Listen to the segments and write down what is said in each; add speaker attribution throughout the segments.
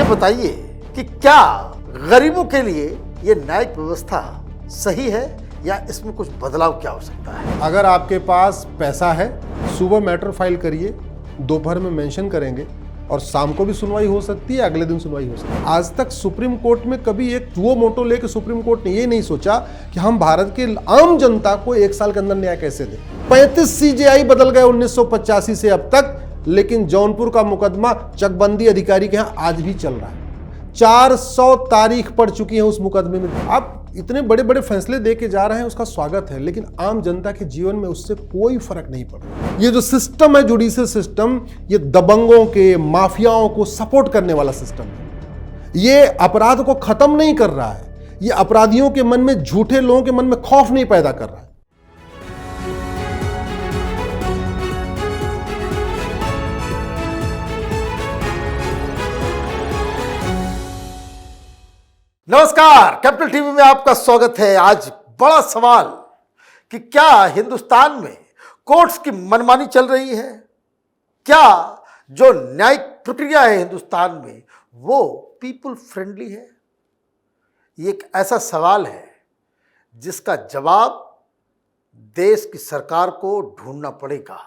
Speaker 1: ये बताइए कि क्या गरीबों के लिए ये न्यायिक व्यवस्था सही है या इसमें कुछ बदलाव क्या हो सकता है?
Speaker 2: अगर आपके पास पैसा है, सुबह मैटर फाइल करिए, दोपहर में मेंशन करेंगे और शाम को भी सुनवाई हो सकती है, अगले दिन सुनवाई हो सकती है। आज तक सुप्रीम कोर्ट में कभी एक वो मोटो लेके सुप्रीम कोर्ट ने ये नहीं सोचा कि हम भारत के आम जनता को 1 साल के अंदर न्याय कैसे दें। 35 CJI बदल गए 1985 से अब तक, लेकिन जौनपुर का मुकदमा चकबंदी अधिकारी के यहाँ आज भी चल रहा है। 400 तारीख पड़ चुकी है उस मुकदमे में। आप इतने बड़े बड़े फैसले दे के जा रहे हैं, उसका स्वागत है, लेकिन आम जनता के जीवन में उससे कोई फर्क नहीं पड़ रहा। ये जो सिस्टम है, जुडिशियल सिस्टम, ये दबंगों के, माफियाओं को सपोर्ट करने वाला सिस्टम है। ये अपराध को खत्म नहीं कर रहा है, ये अपराधियों के मन में, झूठे लोगों के मन में खौफ नहीं पैदा कर रहा है।
Speaker 1: नमस्कार, कैपिटल टीवी में आपका स्वागत है। आज बड़ा सवाल कि क्या हिंदुस्तान में कोर्ट्स की मनमानी चल रही है? क्या जो न्यायिक प्रक्रिया है हिंदुस्तान में वो पीपल फ्रेंडली है? ये एक ऐसा सवाल है जिसका जवाब देश की सरकार को ढूंढना पड़ेगा।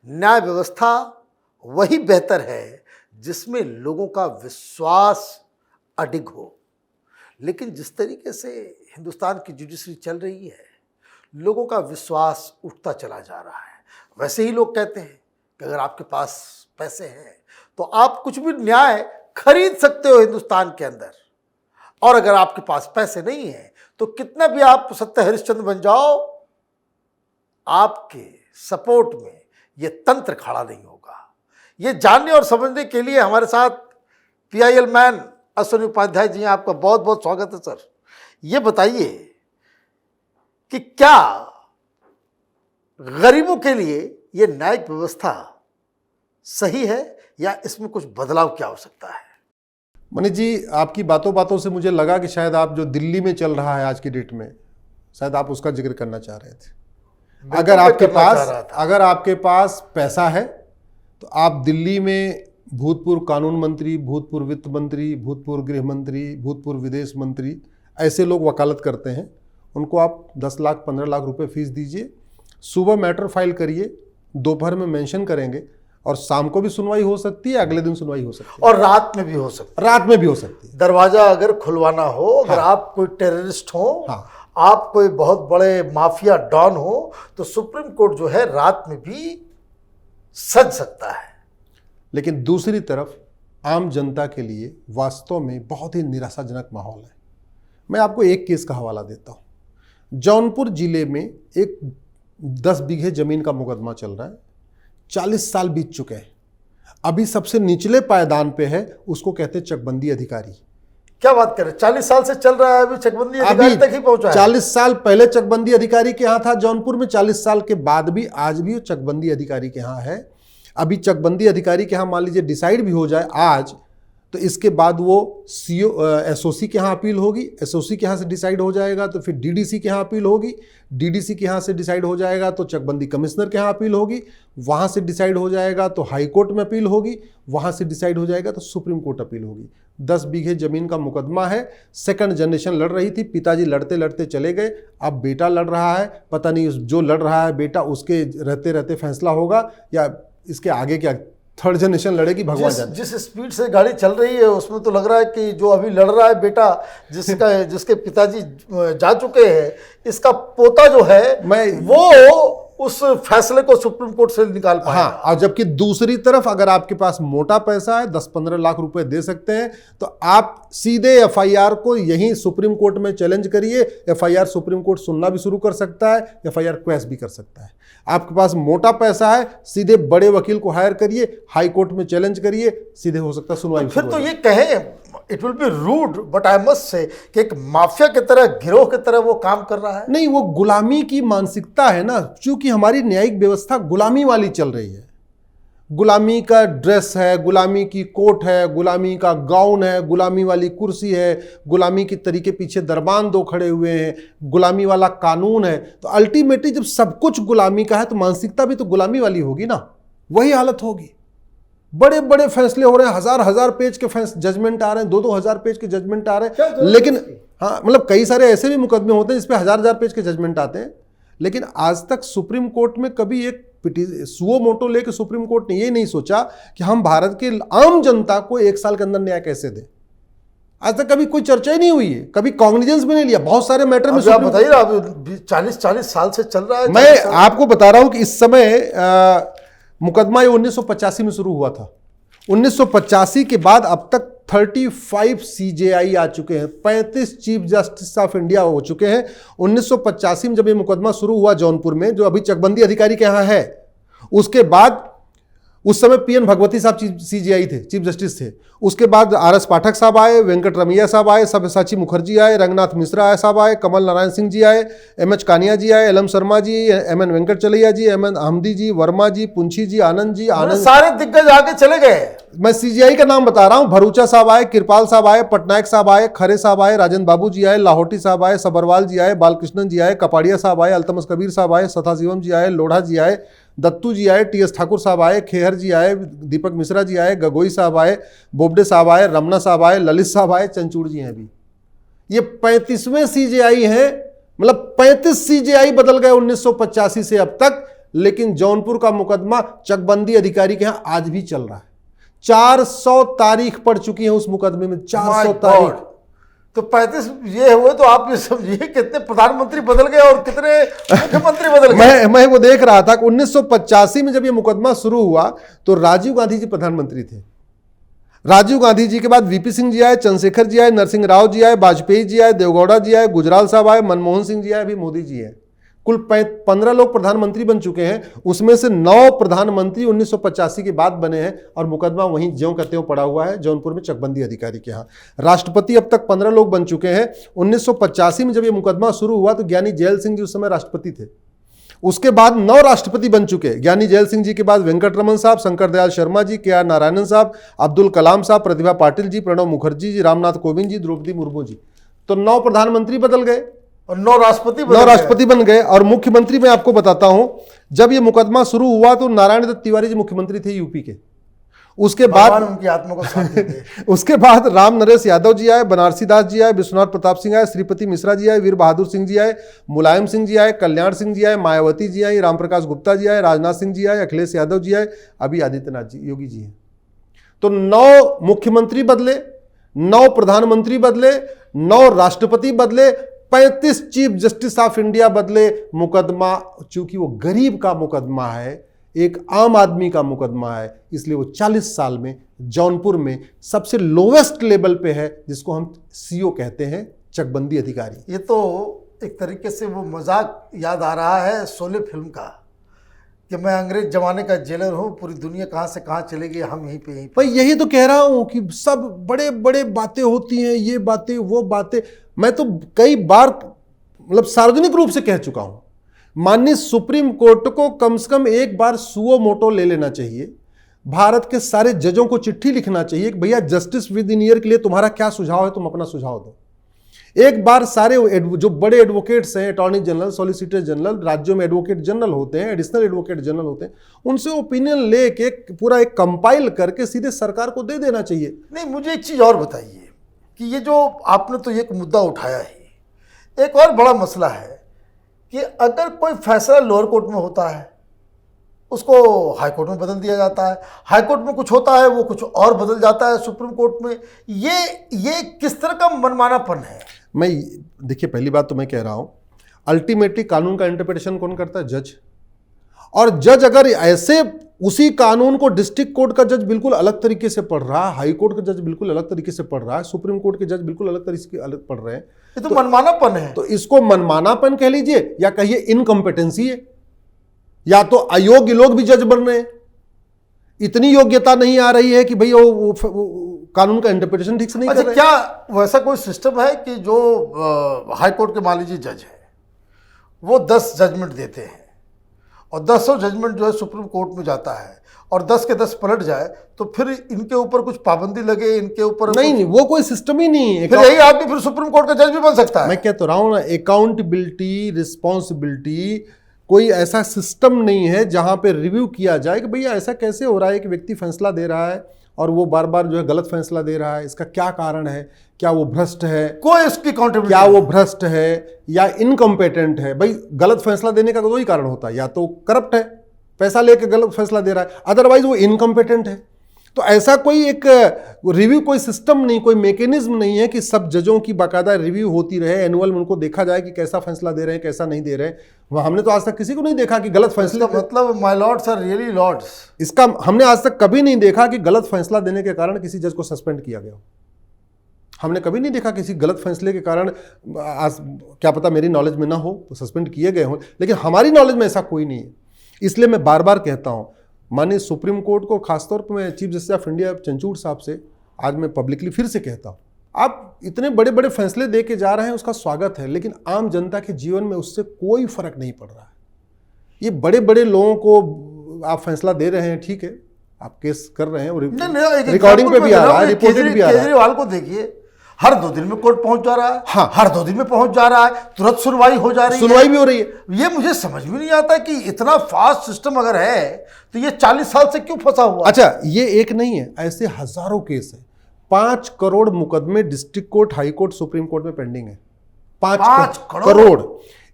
Speaker 1: न्याय व्यवस्था वही बेहतर है जिसमें लोगों का विश्वास अडिग हो, लेकिन जिस तरीके से हिंदुस्तान की जुडिशरी चल रही है, लोगों का विश्वास उठता चला जा रहा है। वैसे ही लोग कहते हैं कि अगर आपके पास पैसे हैं तो आप कुछ भी न्याय खरीद सकते हो हिंदुस्तान के अंदर, और अगर आपके पास पैसे नहीं हैं तो कितना भी आप सत्य हरिश्चंद्र बन जाओ, आपके सपोर्ट में ये तंत्र खड़ा नहीं होगा। ये जानने और समझने के लिए हमारे साथ PIL मैन अश्विनी उपाध्याय जी, आपका बहुत बहुत स्वागत है सर। ये बताइए कि क्या गरीबों के लिए ये न्यायिक व्यवस्था सही है या इसमें कुछ बदलाव क्या हो सकता है?
Speaker 2: मनीष जी, आपकी बातों बातों से मुझे लगा कि शायद आप जो दिल्ली में चल रहा है आज की डेट में, शायद आप उसका जिक्र करना चाह रहे थे। अगर आपके पास पैसा है तो आप दिल्ली में भूतपूर्व कानून मंत्री, भूतपूर्व वित्त मंत्री, भूतपूर्व गृह मंत्री, भूतपूर्व विदेश मंत्री, ऐसे लोग वकालत करते हैं, उनको आप 10 लाख 15 लाख रुपए फीस दीजिए, सुबह मैटर फाइल करिए, दोपहर में मेंशन करेंगे और शाम को भी सुनवाई हो सकती है, अगले दिन सुनवाई हो सकती है,
Speaker 1: और रात में भी हो सकती है।
Speaker 2: रात में भी हो सकती है।
Speaker 1: दरवाजा अगर खुलवाना हो, अगर आप कोई टेररिस्ट हो, आप कोई बहुत बड़े माफिया डॉन हो, तो सुप्रीम कोर्ट जो है रात में भी सज सकता है।
Speaker 2: लेकिन दूसरी तरफ आम जनता के लिए वास्तव में बहुत ही निराशाजनक माहौल है। मैं आपको एक केस का हवाला देता हूँ। जौनपुर जिले में एक 10 बीघे जमीन का मुकदमा चल रहा है। 40 साल बीत चुके हैं। अभी सबसे निचले पायदान पे है, उसको कहते हैं चकबंदी अधिकारी।
Speaker 1: क्या बात कर रहे हैं? 40 साल से चल रहा है, अभी चकबंदी अधिकारी तक ही पहुंचा है।
Speaker 2: 40 साल पहले चकबंदी अधिकारी के यहाँ था जौनपुर में, 40 साल के बाद भी आज भी वो चकबंदी अधिकारी के यहाँ है। अभी चकबंदी अधिकारी के यहाँ मान लीजिए डिसाइड भी हो जाए आज, तो इसके बाद वो SOC के यहाँ अपील होगी, SOC के यहाँ से डिसाइड हो जाएगा तो फिर DDC के यहाँ अपील होगी, DDC के यहाँ से डिसाइड हो जाएगा तो चकबंदी कमिश्नर के यहाँ अपील होगी, वहाँ से डिसाइड हो जाएगा तो हाई कोर्ट में अपील होगी, वहाँ से डिसाइड हो जाएगा तो सुप्रीम कोर्ट अपील होगी। 10 बीघे जमीन का मुकदमा है। सेकंड जनरेशन लड़ रही थी, पिताजी लड़ते लड़ते चले गए, अब बेटा लड़ रहा है। पता नहीं जो लड़ रहा है बेटा, उसके रहते रहते फैसला होगा या इसके आगे क्या थर्ड जनरेशन लड़ेगी, भगवान जाने।
Speaker 1: जिस स्पीड से गाड़ी चल रही है उसमें तो लग रहा है कि जो अभी लड़ रहा है बेटा, जिसके पिताजी जा चुके हैं, इसका पोता जो है वो उस फैसले को सुप्रीम कोर्ट से निकाल पाएगा।
Speaker 2: हाँ, और जबकि दूसरी तरफ अगर आपके पास मोटा पैसा है, 10-15 लाख रुपए दे सकते हैं, तो आप सीधे FIR को यहीं सुप्रीम कोर्ट में चैलेंज करिए। FIR सुप्रीम कोर्ट सुनना भी शुरू कर सकता है, FIR क्वेश भी कर सकता है। आपके पास मोटा पैसा है, सीधे बड़े वकील को हायर करिए, हाई कोर्ट में चैलेंज करिए, सीधे हो सकता है सुनवाई।
Speaker 1: फिर तो ये कहें, it will be rude but I must say, कि एक माफिया की तरह, गिरोह की तरह वो काम कर रहा है।
Speaker 2: नहीं, वो गुलामी की मानसिकता है ना, क्योंकि हमारी न्यायिक व्यवस्था गुलामी वाली चल रही है। गुलामी का ड्रेस है, गुलामी की कोट है, गुलामी का गाउन है, गुलामी वाली कुर्सी है, गुलामी की तरीके पीछे दरबान 2 खड़े हुए हैं, गुलामी वाला कानून है। तो अल्टीमेटली जब सब कुछ गुलामी का है तो मानसिकता भी तो गुलामी वाली होगी ना, वही हालत होगी। बड़े बड़े फैसले हो रहे हैं, हजार हजार पेज के जजमेंट आ रहे हैं, 2-2 हजार पेज के जजमेंट आ रहे हैं। लेकिन हाँ, मतलब कई सारे ऐसे भी मुकदमे होते हैं जिसपे हजार पेज के जजमेंट आते हैं, लेकिन आज तक सुप्रीम कोर्ट में कभी एक सुओ मोटो लेके सुप्रीम कोर्ट ने ये नहीं सोचा कि हम भारत के आम जनता को 1 साल के अंदर न्याय कैसे दें। आज तक कभी कोई चर्चा ही नहीं हुई है, कभी कॉग्निजेंस भी नहीं लिया। बहुत सारे मैटर में
Speaker 1: आप बताइए, अब 40 साल से चल रहा है।
Speaker 2: मैं आपको बता रहा हूं कि इस समय मुकदमा ये 1985 में शुरू हुआ था। 1985 के बाद अब तक 35 CJI आ चुके हैं, 35 चीफ जस्टिस ऑफ इंडिया हो चुके हैं। 1985 में जब ये मुकदमा शुरू हुआ जौनपुर में, जो अभी चकबंदी अधिकारी के यहाँ है, उसके बाद उस समय PN भगवती साहब CJI थे, चीफ जस्टिस थे। उसके बाद RS पाठक साहब आए, वेंकट रमैया साहब आए, सब्यसाची मुखर्जी आए, रंगनाथ मिश्रा साहब आए, कमल नारायण सिंह जी आए, MH कानिया जी आए, LM शर्मा जी, MN वेंकट चलैया जी, MN अहमदी जी, वर्मा जी, पुंछी जी, आनंद जी,
Speaker 1: सारे दिग्गज आगे चले गए।
Speaker 2: मैं CJI का नाम बता रहा हूं। भरूचा साहब आए, कृपाल साहब आए, पटनायक साहब आए, खरे साहब आए, राजेंद्र बाबू जी आए, लाहौटी साहब आए, सबरवाल जी आए, बालकृष्णन जी आए, कपाड़िया साहब आए, अल्तमस कबीर साहब आए, सथाशिवम जी आए, लोढ़ा जी आए, दत्तू जी आए, TS ठाकुर साहब आए, खेहर जी आए, दीपक मिश्रा जी आए, गगोई साहब आए, बोबडे साहब आए, रमना साहब आए, ललित साहब आए, चंचूड़ जी हैं। अभी ये 35वें CJI हैं। मतलब 35 CJI बदल गए 1985 से अब तक, लेकिन जौनपुर का मुकदमा चकबंदी अधिकारी के यहां आज भी चल रहा है। 400 तारीख पड़ चुकी है उस मुकदमे में, 400 तारीख।
Speaker 1: तो 35 ये हुए तो आप ये समझिए कितने प्रधानमंत्री बदल गए और कितने मुख्यमंत्री बदल गए।
Speaker 2: मैं वो देख रहा था कि 1985 में जब ये मुकदमा शुरू हुआ तो राजीव गांधी जी प्रधानमंत्री थे। राजीव गांधी जी के बाद VP सिंह जी आए, चंद्रशेखर जी आए, नरसिंह राव जी आए, वाजपेयी जी आए, देवगौड़ा जी आए, गुजराल साहब आए, मनमोहन सिंह जी आए, अभी मोदी जी आए। कुल 15 लोग प्रधानमंत्री बन चुके हैं। उसमें से 9 प्रधानमंत्री 1985 के बाद बने हैं और मुकदमा वहीं ज्यों का त्यों पड़ा हुआ है जौनपुर में चकबंदी अधिकारी के यहाँ। राष्ट्रपति अब तक 15 लोग बन चुके हैं। 1985 में जब ये मुकदमा शुरू हुआ तो ज्ञानी जैल सिंह जी उस समय राष्ट्रपति थे। उसके बाद 9 राष्ट्रपति बन चुके। ज्ञानी जैल सिंह जी के बाद वेंकट रमन साहब, शंकर दयाल शर्मा जी, KR नारायणन साहब, अब्दुल कलाम साहब, प्रतिभा पाटिल जी, प्रणब मुखर्जी जी, रामनाथ कोविंद जी, द्रौपदी मुर्मू जी। तो 9 प्रधानमंत्री बदल गए
Speaker 1: और 9 राष्ट्रपति
Speaker 2: बन गए। और मुख्यमंत्री मैं आपको बताता हूं, जब ये मुकदमा शुरू हुआ तो नारायण दत्त तिवारी जी मुख्यमंत्री थे यूपी के। उसके बाद
Speaker 1: उनकी आत्मा को शांति दे।
Speaker 2: उसके बाद राम नरेश यादव जी आए, बनारसी दास जी आए, विश्वनाथ प्रताप सिंह आए, श्रीपति मिश्रा जी आए, वीर बहादुर सिंह जी आए, मुलायम सिंह जी आए, कल्याण सिंह जी आए, मायावती जी आई, रामप्रकाश गुप्ता जी आए, राजनाथ सिंह जी आए, अखिलेश यादव जी आए, अभी आदित्यनाथ जी, योगी जी हैं। तो 9 मुख्यमंत्री बदले, 9 प्रधानमंत्री बदले, 9 राष्ट्रपति बदले, 35 चीफ जस्टिस ऑफ इंडिया बदले। मुकदमा चूंकि वो गरीब का मुकदमा है, एक आम आदमी का मुकदमा है, इसलिए वो 40 साल में जौनपुर में सबसे लोवेस्ट लेवल पे है, जिसको हम CO कहते हैं, चकबंदी अधिकारी।
Speaker 1: ये तो एक तरीके से वो मजाक याद आ रहा है शोले फिल्म का, कि मैं अंग्रेज जमाने का जेलर हूं, पूरी दुनिया कहां से कहां चलेगी, हम यहीं पे
Speaker 2: भाई यही तो कह रहा हूं कि सब बड़े बड़े बातें होती हैं, ये बातें वो बातें। मैं तो कई बार मतलब सार्वजनिक रूप से कह चुका हूं, माननीय सुप्रीम कोर्ट को कम से कम एक बार सुओ मोटो ले लेना चाहिए। भारत के सारे जजों को चिट्ठी लिखना चाहिए कि भैया जस्टिस विद इन ईयर के लिए तुम्हारा क्या सुझाव है, तुम अपना सुझाव दो। एक बार सारे जो बड़े एडवोकेट्स हैं, अटॉर्नी जनरल, सॉलिसिटर जनरल, राज्यों में एडवोकेट जनरल होते हैं, एडिशनल एडवोकेट जनरल होते हैं, उनसे ओपिनियन लेके पूरा एक कंपाइल करके सीधे सरकार को दे देना चाहिए।
Speaker 1: नहीं, मुझे एक चीज़ और बताइए कि ये जो आपने तो एक मुद्दा उठाया है, एक और बड़ा मसला है कि अगर कोई फैसला लोअर कोर्ट में होता है उसको हाई कोर्ट में बदल दिया जाता है, हाई कोर्ट में कुछ होता है वो कुछ और बदल जाता है सुप्रीम कोर्ट में। ये किस तरह का मनमानापन है?
Speaker 2: मैं देखिए, पहली बात तो मैं कह रहा हूं, अल्टीमेटली कानून का इंटरप्रिटेशन कौन करता है? जज। और जज अगर ऐसे उसी कानून को डिस्ट्रिक्ट कोर्ट का जज बिल्कुल अलग तरीके से पढ़ रहा है, हाई कोर्ट का जज बिल्कुल अलग तरीके से पढ़ रहा है, सुप्रीम कोर्ट के जज बिल्कुल अलग तरीके से अलग पढ़ रहे हैं,
Speaker 1: ये तो मनमानापन है।
Speaker 2: तो इसको मनमानापन कह लीजिए या कहिए इनकम्पिटेंसी है, या तो अयोग्य लोग भी जज बन रहे हैं, इतनी योग्यता नहीं आ रही है कि भाई वो कानून का इंटरप्रिटेशन ठीक से नहीं कर रहे।
Speaker 1: क्या वैसा कोई सिस्टम है कि जो हाई कोर्ट के मान लीजिए जज है, वो 10 जजमेंट देते हैं और 10 जजमेंट जो है सुप्रीम कोर्ट में जाता है और 10 के 10 पलट जाए, तो फिर इनके ऊपर कुछ पाबंदी लगे, इनके ऊपर
Speaker 2: नहीं, वो कोई सिस्टम ही नहीं है।
Speaker 1: फिर यही आदमी फिर सुप्रीम कोर्ट का जज भी बन सकता है।
Speaker 2: मैं कहता रहा हूं ना, अकाउंटेबिलिटी, रिस्पॉन्सिबिलिटी कोई ऐसा सिस्टम नहीं है जहां पे रिव्यू किया जाए कि भैया ऐसा कैसे हो रहा है कि व्यक्ति फैसला दे रहा है और वो बार बार जो है गलत फैसला दे रहा है, इसका क्या कारण है, क्या वो भ्रष्ट है,
Speaker 1: कोई इसकी काउंटेबिलिटी,
Speaker 2: क्या वो भ्रष्ट है या इनकम्पेटेंट है। भाई गलत फैसला देने का तो वही कारण होता है, या तो करप्ट है, पैसा लेके गलत फैसला दे रहा है, अदरवाइज वो इनकम्पेटेंट है। तो ऐसा कोई एक रिव्यू, कोई सिस्टम नहीं, कोई मैकेनिज्म नहीं है कि सब जजों की बाकायदा रिव्यू होती रहे, एनुअल में उनको देखा जाए कि कैसा फैसला दे रहे हैं, कैसा नहीं दे रहे हैं। वह हमने तो आज तक किसी को नहीं देखा कि गलत फैसला,
Speaker 1: मतलब my lords are really lords,
Speaker 2: इसका हमने आज तक कभी नहीं देखा कि गलत फैसला देने के कारण किसी जज को सस्पेंड किया गया हो। हमने कभी नहीं देखा किसी गलत फैसले के कारण, आज क्या पता मेरी नॉलेज में ना हो तो सस्पेंड किए गए हों, लेकिन हमारी नॉलेज में ऐसा कोई नहीं है। इसलिए मैं बार बार कहता हूं माननीय सुप्रीम कोर्ट को, खासतौर पर मैं chief justice of India Chandrachud साहब से आज मैं पब्लिकली फिर से कहता हूं, आप इतने बड़े बड़े फैसले दे के जा रहे हैं, उसका स्वागत है, लेकिन आम जनता के जीवन में उससे कोई फर्क नहीं पड़ रहा है। ये बड़े बड़े लोगों को आप फैसला दे रहे हैं, ठीक है, आप केस कर रहे हैं, रिकॉर्डिंग पे भी आ रहा है, रिपोर्टेड भी आ रहा है।
Speaker 1: केजरीवाल को देखिए, हर 2 दिन में कोर्ट पहुंच जा रहा है,
Speaker 2: हाँ,
Speaker 1: हर 2 दिन में पहुंच जा रहा है, तुरंत सुनवाई हो जा रही है,
Speaker 2: सुनवाई भी हो रही है।
Speaker 1: ये मुझे समझ में नहीं आता कि इतना फास्ट सिस्टम अगर है तो ये 40 साल से क्यों फंसा हुआ?
Speaker 2: अच्छा, ये एक नहीं है, ऐसे हजारों केस है। 5 करोड़ मुकदमे district court, high court, supreme court में पेंडिंग है। 5 करोड़।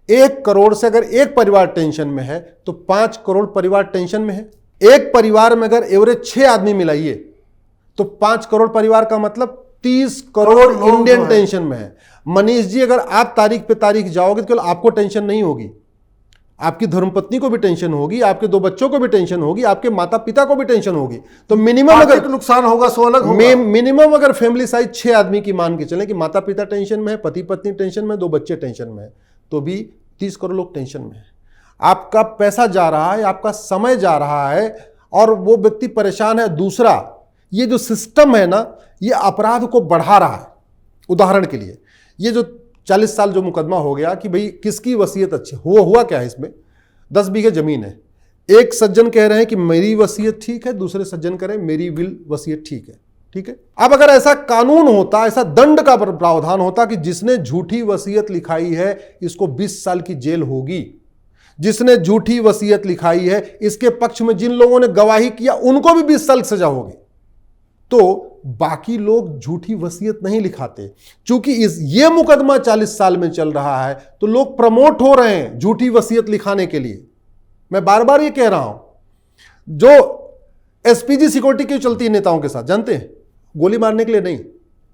Speaker 2: 1 करोड़ से अगर एक परिवार टेंशन में है तो 5 करोड़ परिवार टेंशन में है। एक परिवार में अगर एवरेज 6 आदमी मिलाइए तो 5 करोड़ परिवार का मतलब 30 करोड़ इंडियन टेंशन में है। मनीष जी, अगर आप तारीख पे तारीख जाओगे तो केवल आपको टेंशन नहीं होगी, आपकी धर्मपत्नी को भी टेंशन होगी, आपके 2 बच्चों को भी टेंशन होगी, आपके माता पिता को भी टेंशन होगी। तो मिनिमम अगर
Speaker 1: नुकसान होगा सो अलग होगा।
Speaker 2: मिनिमम अगर फैमिली साइज 6 आदमी की मान के चले कि माता पिता टेंशन में है, पति पत्नी टेंशन में, 2 बच्चे टेंशन में है, तो भी 30 करोड़ लोग टेंशन में है। आपका पैसा जा रहा है, आपका समय जा रहा है और वो व्यक्ति परेशान है। दूसरा, ये जो सिस्टम है ना, ये अपराध को बढ़ा रहा है। उदाहरण के लिए ये जो 40 साल जो मुकदमा हो गया कि भाई किसकी वसीयत अच्छी हुआ क्या है, इसमें 10 बीघे जमीन है, एक सज्जन कह रहे हैं कि मेरी वसीयत ठीक है, दूसरे सज्जन कह रहे हैं मेरी विल वसीयत ठीक है, ठीक है। अब अगर ऐसा कानून होता, ऐसा दंड का प्रावधान होता कि जिसने झूठी वसीयत लिखाई है इसको 20 साल की जेल होगी, जिसने झूठी वसीयत लिखाई है इसके पक्ष में जिन लोगों ने गवाही किया उनको भी 20 साल की सजा होगी, तो बाकी लोग झूठी वसीयत नहीं लिखाते। चूंकि ये मुकदमा 40 साल में चल रहा है तो लोग प्रमोट हो रहे हैं झूठी वसीयत लिखाने के लिए। मैं बार बार ये कह रहा हूं, जो एसपीजी सिक्योरिटी क्यों चलती है नेताओं के साथ, जानते हैं? गोली मारने के लिए नहीं,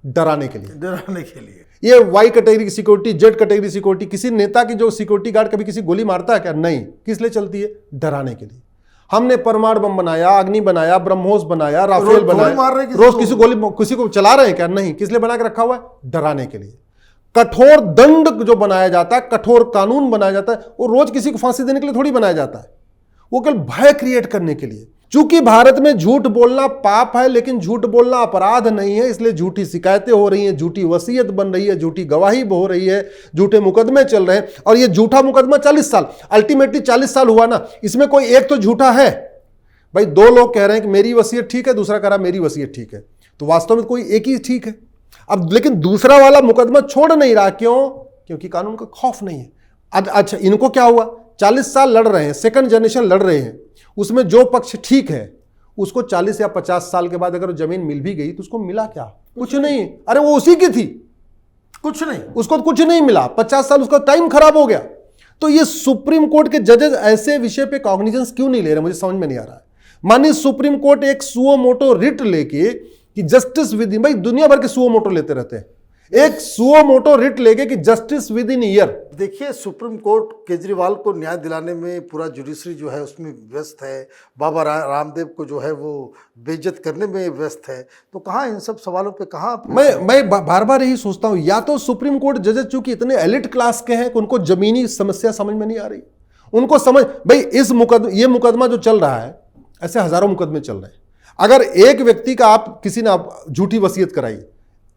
Speaker 2: डराने के लिए।
Speaker 1: डराने के लिए।
Speaker 2: ये वाई कैटेगरी की सिक्योरिटी, जेड कैटेगरी सिक्योरिटी, किसी नेता की जो सिक्योरिटी गार्ड कभी किसी गोली मारता है क्या? नहीं। किस लिए चलती है? डराने के लिए। हमने परमाणु बम बनाया, अग्नि बनाया, ब्रह्मोस बनाया, राफेल बनाया, रोज किसी को चला रहे हैं क्या? नहीं। किस लिए बना के रखा हुआ है? डराने के लिए। कठोर दंड जो बनाया जाता है, कठोर कानून बनाया जाता है, वो रोज किसी को फांसी देने के लिए थोड़ी बनाया जाता है, वो केवल भय क्रिएट करने के लिए। चूंकि भारत में झूठ बोलना पाप है लेकिन झूठ बोलना अपराध नहीं है, इसलिए झूठी शिकायतें हो रही हैं, झूठी वसीयत बन रही है, झूठी गवाही हो रही है, झूठे मुकदमे चल रहे हैं। और ये झूठा मुकदमा 40 साल, अल्टीमेटली 40 साल हुआ ना, इसमें कोई एक तो झूठा है। भाई 2 लोग कह रहे हैं कि मेरी वसीयत ठीक है, दूसरा कह रहा है मेरी वसीयत ठीक है, तो वास्तव में कोई एक ही ठीक है। अब लेकिन दूसरा वाला मुकदमा छोड़ नहीं रहा, क्यों? क्योंकि कानून का खौफ नहीं है। अच्छा, इनको क्या हुआ? 40 साल लड़ रहे हैं, सेकंड जनरेशन लड़ रहे हैं, उसमें जो पक्ष ठीक है उसको 40 या 50 साल के बाद अगर जमीन मिल भी गई तो उसको मिला क्या? कुछ नहीं। अरे वो उसी की थी,
Speaker 1: कुछ नहीं,
Speaker 2: उसको कुछ नहीं मिला, 50 साल उसका टाइम खराब हो गया। तो ये सुप्रीम कोर्ट के जजेस ऐसे विषय पे कॉग्निजेंस क्यों नहीं ले रहे, मुझे समझ में नहीं आ रहा है। माननीय सुप्रीम कोर्ट एक सुओ मोटो रिट लेके कि जस्टिस विद इन, भाई दुनिया भर के सुओ मोटो लेते रहते हैं, एक सुओ मोटो रिट लेके कि जस्टिस विद इन ईयर।
Speaker 1: देखिए, सुप्रीम कोर्ट केजरीवाल को न्याय दिलाने में पूरा जुडिशरी जो है उसमें व्यस्त है, बाबा रामदेव को जो है वो बेइज्जत करने में व्यस्त है, तो कहाँ इन सब सवालों पे कहाँ?
Speaker 2: मैं बार बार यही सोचता हूं, या तो सुप्रीम कोर्ट जजेस चूंकि इतने एलिट क्लास के हैं कि उनको जमीनी समस्या समझ में नहीं आ रही, उनको समझ, भाई ये मुकदमा जो चल रहा है, ऐसे हजारों मुकदमे चल रहे हैं। अगर एक व्यक्ति का किसी ने झूठी वसीयत कराई,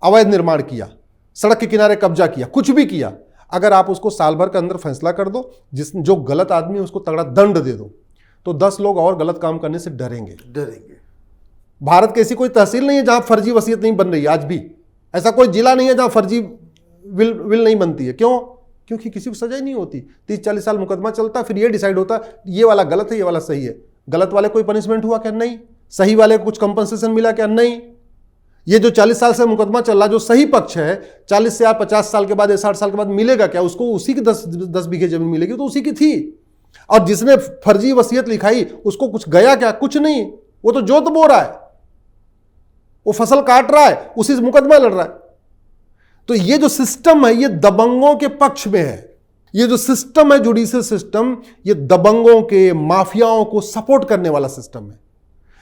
Speaker 2: अवैध निर्माण किया, सड़क के किनारे कब्जा किया, कुछ भी किया, अगर आप उसको साल भर के अंदर फैसला कर दो, जो गलत आदमी है उसको तगड़ा दंड दे दो, तो 10 लोग और गलत काम करने से डरेंगे। भारत की ऐसी कोई तहसील नहीं है जहां फर्जी वसीयत नहीं बन रही है। आज भी ऐसा कोई जिला नहीं है जहां फर्जी विल नहीं बनती है। क्यों? क्योंकि किसी को सजा ही नहीं होती। 30-40 साल मुकदमा चलता, फिर ये डिसाइड होता ये वाला गलत है, ये वाला सही है। गलत वाले कोई पनिशमेंट हुआ क्या? नहीं। सही वाले को कुछ कंपनसेशन मिला क्या? नहीं। ये जो 40 साल से मुकदमा चल रहा, जो सही पक्ष है, 40 से या 50 साल के बाद या 60 साल के बाद मिलेगा क्या? उसको उसी की 10 बीघे जमीन मिलेगी, तो उसी की थी। और जिसने फर्जी वसीयत लिखाई उसको कुछ गया क्या? कुछ नहीं। वो तो जोत बो रहा है, वो फसल काट रहा है, उसी से मुकदमा लड़ रहा है। तो ये जो सिस्टम है ये दबंगों के पक्ष में है। ये जो सिस्टम है जुडिशियल सिस्टम, ये दबंगों के, माफियाओं को सपोर्ट करने वाला सिस्टम है।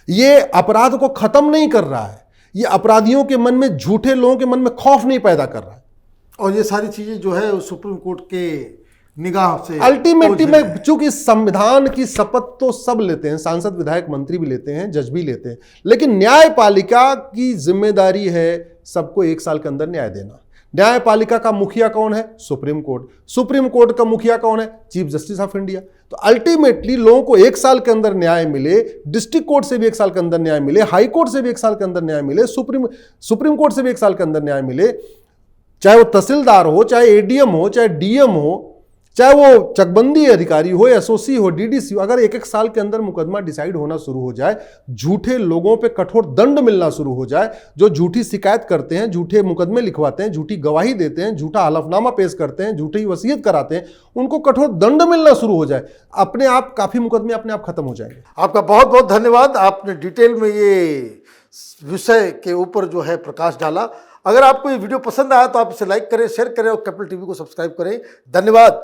Speaker 2: ये अपराध को खत्म नहीं कर रहा है, ये अपराधियों के मन में, झूठे लोगों के मन में खौफ नहीं पैदा कर रहा है।
Speaker 1: और ये सारी चीजें जो है सुप्रीम कोर्ट के निगाह से
Speaker 2: अल्टीमेटली में, चूंकि संविधान की शपथ तो सब लेते हैं, सांसद, विधायक, मंत्री भी लेते हैं, जज भी लेते हैं, लेकिन न्यायपालिका की जिम्मेदारी है सबको 1 साल के अंदर न्याय देना। न्यायपालिका का मुखिया कौन है? Supreme court. सुप्रीम कोर्ट का मुखिया कौन है? Chief justice of India. तो अल्टीमेटली लोगों को 1 साल के अंदर न्याय मिले, डिस्ट्रिक्ट कोर्ट से भी 1 साल के अंदर न्याय मिले, हाई कोर्ट से भी 1 साल के अंदर न्याय मिले, सुप्रीम कोर्ट से भी 1 साल के अंदर न्याय मिले, चाहे वो तहसीलदार हो, चाहे एडीएम हो, चाहे डीएम हो, चाहे वो चकबंदी अधिकारी हो, एसओसी हो, डीडीसी हो, अगर 1-1 साल के अंदर मुकदमा डिसाइड होना शुरू हो जाए, झूठे लोगों पे कठोर दंड मिलना शुरू हो जाए, जो झूठी शिकायत करते हैं, झूठे मुकदमे लिखवाते हैं, झूठी गवाही देते हैं, झूठा हलफनामा पेश करते हैं, झूठी वसीयत कराते हैं, उनको कठोर दंड मिलना शुरू हो जाए, अपने आप काफी मुकदमे अपने आप खत्म हो जाएंगे।
Speaker 1: आपका बहुत बहुत धन्यवाद, आपने डिटेल में ये विषय के ऊपर जो है प्रकाश डाला। अगर आपको ये वीडियो पसंद आया तो आप इसे लाइक करें, शेयर करें और कैपिटल टीवी को सब्सक्राइब करें। धन्यवाद।